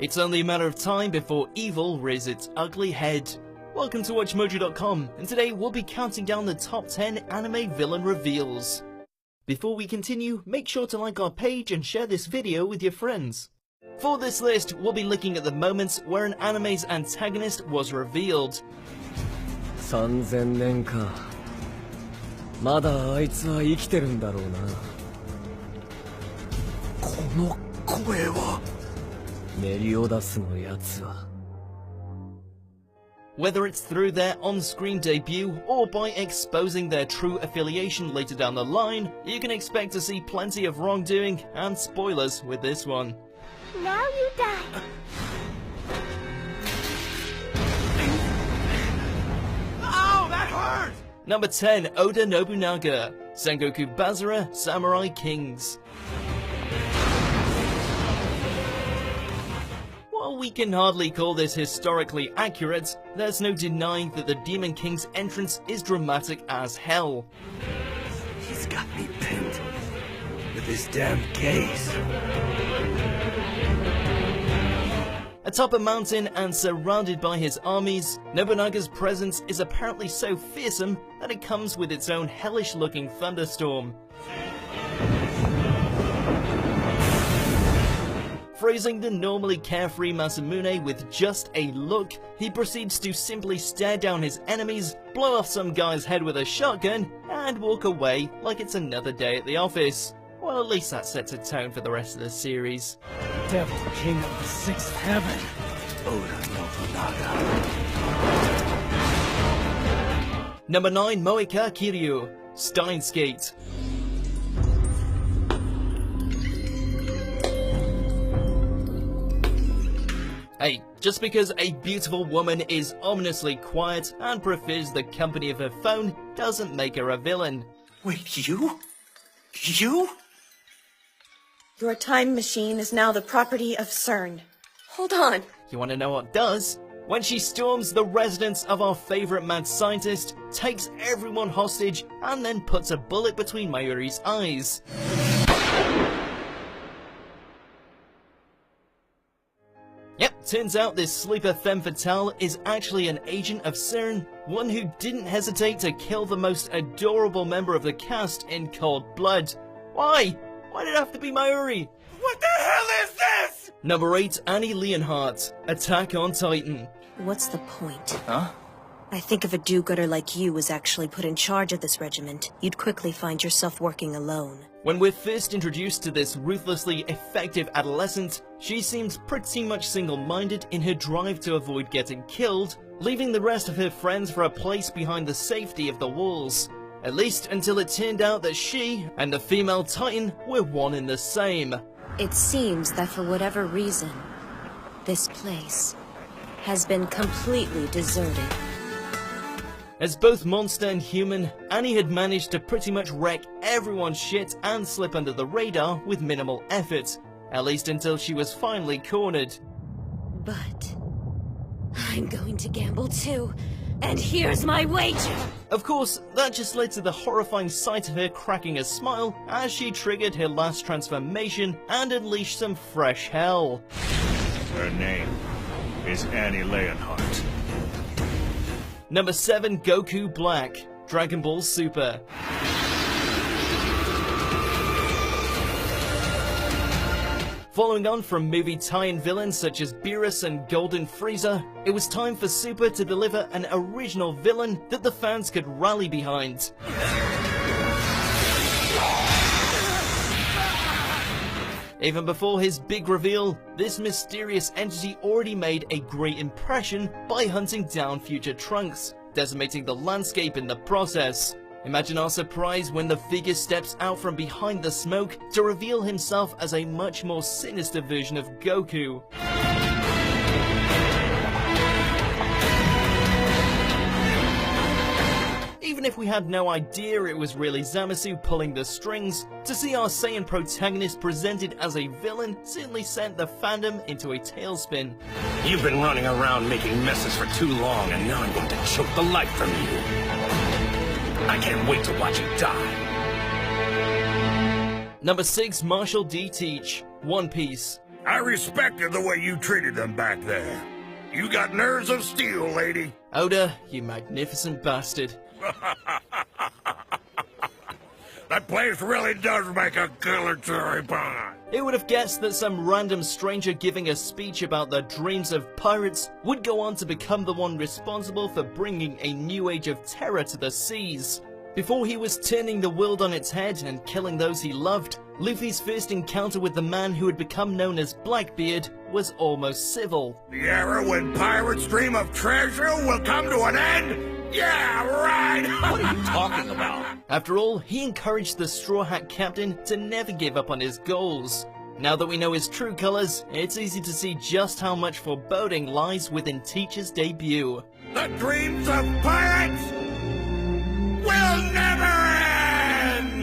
It's only a matter of time before evil rears its ugly head. Welcome to WatchMojo.com, and today we'll be counting down the top 10 anime villain reveals. Before we continue, make sure to like our page and share this video with your friends. For this list, we'll be looking at the moments where an anime's antagonist was revealed. 3000年か。まだあいつは生きてるんだろうな。この声は。メリオダスのやつは。Whether it's through their on-screen debut or by exposing their true affiliation later down the line, you can expect to see plenty of wrongdoing and spoilers with this one. Now you die. Ow, that hurt! Number 10, Oda Nobunaga, Sengoku Basara, Samurai Kings. While we can hardly call this historically accurate, there's no denying that the Demon King's entrance is dramatic as hell. He's got me pinned with his damn gaze. Atop a mountain and surrounded by his armies, Nobunaga's presence is apparently so fearsome that it comes with its own hellish-looking thunderstorm. Freezing the normally carefree Masamune with just a look, he proceeds to simply stare down his enemies, blow off some guy's head with a shotgun, and walk away like it's another day at the office. Well, at least that sets a tone for the rest of the series. Devil King of the Sixth Heaven, Oda Nobunaga. Number 9, Moeka Kiryu, Steins Gate. Hey, just because a beautiful woman is ominously quiet and prefers the company of her phone doesn't make her a villain. Wait, you? You? Your time machine is now the property of CERN. Hold on. You wanna know what does? When she storms the residence of our favorite mad scientist, takes everyone hostage, and then puts a bullet between Mayuri's eyes. Yep, turns out this sleeper femme fatale is actually an agent of CERN, one who didn't hesitate to kill the most adorable member of the cast in cold blood. Why? Why did it have to be Mayuri? What the hell is this? Number 8, Annie Leonhardt, Attack on Titan. What's the point? Huh? I think if a do-gooder like you was actually put in charge of this regiment, you'd quickly find yourself working alone. When we're first introduced to this ruthlessly effective adolescent, she seems pretty much single-minded in her drive to avoid getting killed, leaving the rest of her friends for a place behind the safety of the walls. At least until it turned out that she and the female Titan were one and the same. It seems that for whatever reason, this place has been completely deserted. As both monster and human, Annie had managed to pretty much wreck everyone's shit and slip under the radar with minimal effort, at least until she was finally cornered. But I'm going to gamble too, and here's my wager! Of course, that just led to the horrifying sight of her cracking a smile as she triggered her last transformation and unleashed some fresh hell. Her name is Annie Leonhardt. Number 7, Goku Black, Dragon Ball Super. Following on from movie tie-in villains such as Beerus and Golden Frieza, it was time for Super to deliver an original villain that the fans could rally behind. Even before his big reveal, this mysterious entity already made a great impression by hunting down future Trunks, decimating the landscape in the process. Imagine our surprise when the figure steps out from behind the smoke to reveal himself as a much more sinister version of Goku. Even if we had no idea it was really Zamasu pulling the strings, to see our Saiyan protagonist presented as a villain certainly sent the fandom into a tailspin. You've been running around making messes for too long, and now I'm going to choke the life from you. I can't wait to watch you die. Number 6, Marshall D. Teach, One Piece. I respected the way you treated them back there. You got nerves of steel, lady. Oda, you magnificent bastard. That place really does make a killer cherry pie. Who would have guessed that some random stranger giving a speech about the dreams of pirates would go on to become the one responsible for bringing a new age of terror to the seas? Before he was turning the world on its head and killing those he loved, Luffy's first encounter with the man who had become known as Blackbeard was almost civil. The era when pirates dream of treasure will come to an end? Yeah, right! What are you talking about? After all, he encouraged the Straw Hat Captain to never give up on his goals. Now that we know his true colors, it's easy to see just how much foreboding lies within Teach's debut. The dreams of pirates will never end!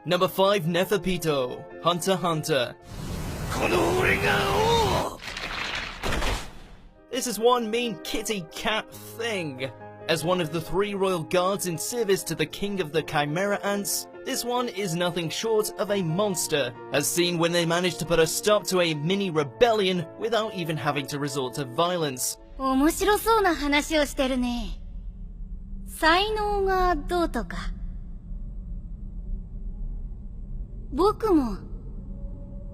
Number 5, Neferpito, Hunter x Hunter. This is one mean kitty cat thing. As one of the 3 royal guards in service to the king of the Chimera Ants, this one is nothing short of a monster, as seen when they managed to put a stop to a mini rebellion without even having to resort to violence. 面白そうな話をしてるね。才能がどうとか。僕も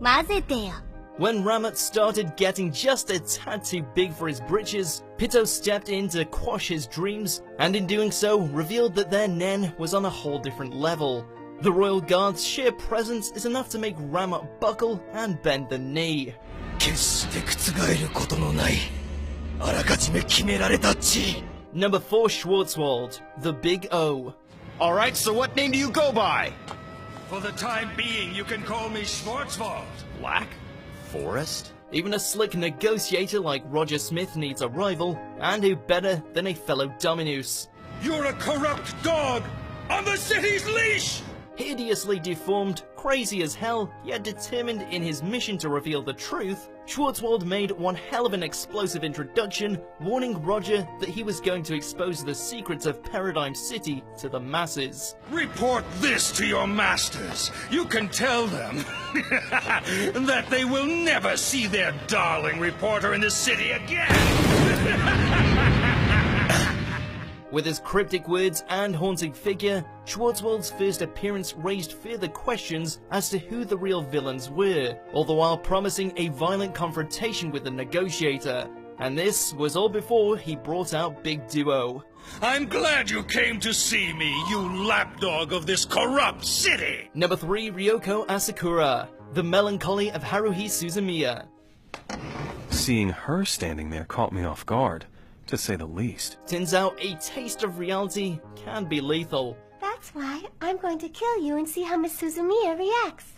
混ぜてよ。 When Ramut started getting just a tad too big for his britches, Pitto stepped in to quash his dreams, and in doing so, revealed that their Nen was on a whole different level. The Royal Guard's sheer presence is enough to make Ramut buckle and bend the knee. 決して覆ることのないあらかじめ決められた地。 Number 4, Schwarzwald, the Big O. All right, so what name do you go by? For the time being, you can call me Schwarzwald. Black Forest? Even a slick negotiator like Roger Smith needs a rival, and who better than a fellow Dominus? You're a corrupt dog on the city's leash! Hideously deformed, crazy as hell, yet determined in his mission to reveal the truth, Schwarzwald made one hell of an explosive introduction, warning Roger that he was going to expose the secrets of Paradigm City to the masses. Report this to your masters. You can tell them that they will never see their darling reporter in the city again. With his cryptic words and haunting figure, Schwarzwald's first appearance raised further questions as to who the real villains were, all the while promising a violent confrontation with the negotiator. And this was all before he brought out Big Duo. I'm glad you came to see me, you lapdog of this corrupt city! Number 3, Ryoko Asakura, the melancholy of Haruhi Suzumiya. Seeing her standing there caught me off guard, to say the least. Turns out a taste of reality can be lethal. That's why I'm going to kill you and see how Miss Suzumiya reacts.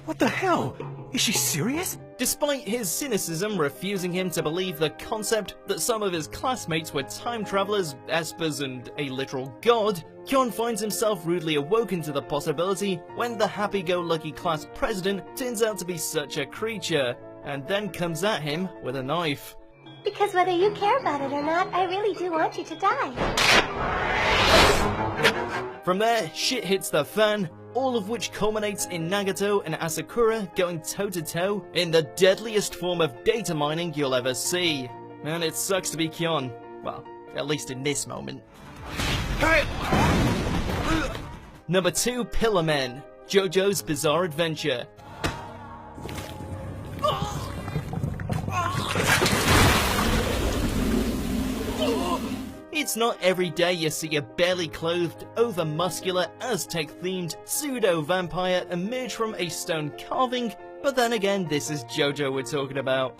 What the hell? Is she serious? Despite his cynicism refusing him to believe the concept that some of his classmates were time travelers, espers, and a literal god, Kyon finds himself rudely awoken to the possibility when the happy-go-lucky class president turns out to be such a creature, and then comes at him with a knife. Because whether you care about it or not, I really do want you to die. From there, shit hits the fan, all of which culminates in Nagato and Asakura going toe-to-toe in the deadliest form of data mining you'll ever see. And it sucks to be Kyon. Well, at least in this moment. Number 2, Pillar Men, JoJo's Bizarre Adventure. It's not every day you see a barely clothed, over-muscular, Aztec-themed pseudo-vampire emerge from a stone carving, but then again, this is JoJo we're talking about.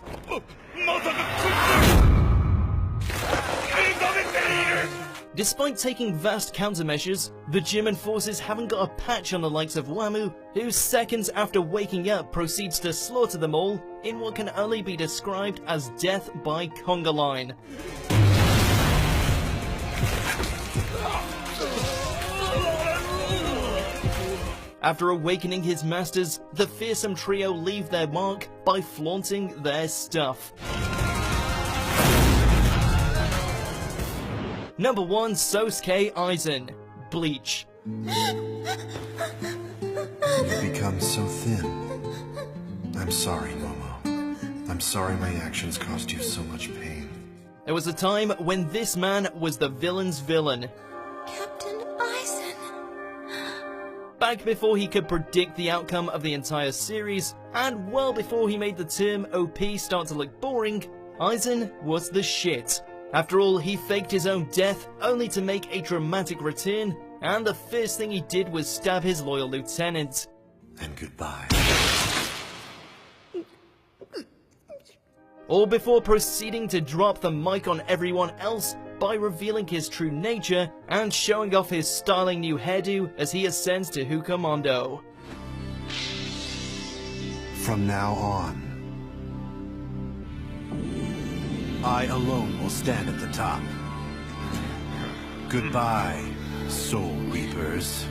Despite taking vast countermeasures, the German forces haven't got a patch on the likes of Wamuu, who seconds after waking up proceeds to slaughter them all in what can only be described as death by conga line. After awakening his masters, the fearsome trio leave their mark by flaunting their stuff. Number 1, Sosuke Aizen, Bleach. You've become so thin. I'm sorry, Momo. I'm sorry my actions caused you so much pain. There was a time when this man was the villain's villain. Captain Aizen. Back before he could predict the outcome of the entire series, and well before he made the term OP start to look boring, Aizen was the shit. After all, he faked his own death only to make a dramatic return, and the first thing he did was stab his loyal lieutenant. And goodbye. All before proceeding to drop the mic on everyone else by revealing his true nature and showing off his styling new hairdo as he ascends to Hucamondo. From now on, I alone will stand at the top. Goodbye, Soul Reapers.